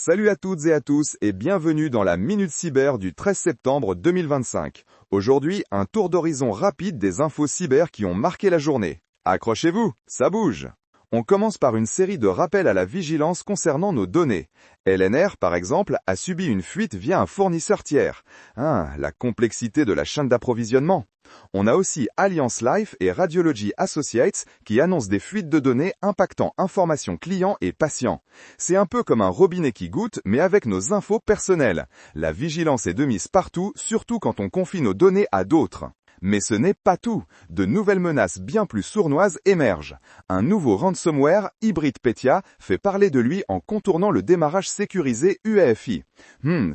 Salut à toutes et à tous et bienvenue dans la Minute Cyber du 13 septembre 2025. Aujourd'hui, un tour d'horizon rapide des infos cyber qui ont marqué la journée. Accrochez-vous, ça bouge. On commence par une série de rappels à la vigilance concernant nos données. LNR, par exemple, a subi une fuite via un fournisseur tiers. La complexité de la chaîne d'approvisionnement. On a aussi Alliance Life et Radiology Associates qui annoncent des fuites de données impactant informations clients et patients. C'est un peu comme un robinet qui goutte, mais avec nos infos personnelles. La vigilance est de mise partout, surtout quand on confie nos données à d'autres. Mais ce n'est pas tout. De nouvelles menaces bien plus sournoises émergent. Un nouveau ransomware, HybridPetya, fait parler de lui en contournant le démarrage sécurisé UEFI.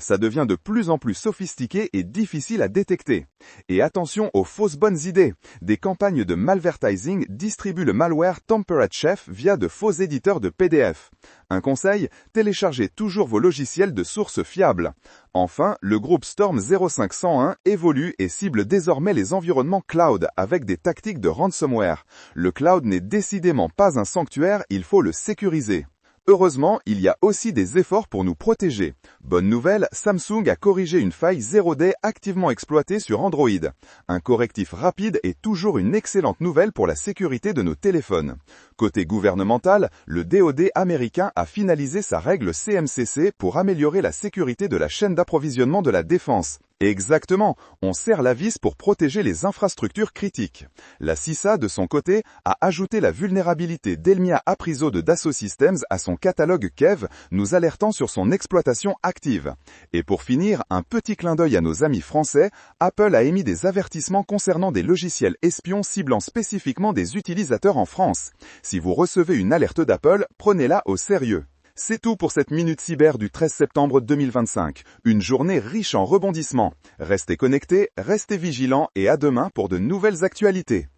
Ça devient de plus en plus sophistiqué et difficile à détecter. Et attention aux fausses bonnes idées. Des campagnes de malvertising distribuent le malware Temperate Chef via de faux éditeurs de PDF. Un conseil, téléchargez toujours vos logiciels de sources fiables. Enfin, le groupe Storm 0501 évolue et cible désormais les environnements cloud avec des tactiques de ransomware. Le cloud n'est décidément pas un sanctuaire, il faut le sécuriser. Heureusement, il y a aussi des efforts pour nous protéger. Bonne nouvelle, Samsung a corrigé une faille 0day activement exploitée sur Android. Un correctif rapide est toujours une excellente nouvelle pour la sécurité de nos téléphones. Côté gouvernemental, le DoD américain a finalisé sa règle CMCC pour améliorer la sécurité de la chaîne d'approvisionnement de la défense. Exactement, on serre la vis pour protéger les infrastructures critiques. La CISA, de son côté, a ajouté la vulnérabilité d'Elmia Apriso de Dassault Systems à son catalogue Kev, nous alertant sur son exploitation active. Et pour finir, un petit clin d'œil à nos amis français, Apple a émis des avertissements concernant des logiciels espions ciblant spécifiquement des utilisateurs en France. Si vous recevez une alerte d'Apple, prenez-la au sérieux. C'est tout pour cette Minute Cyber du 13 septembre 2025. Une journée riche en rebondissements. Restez connectés, restez vigilants et à demain pour de nouvelles actualités.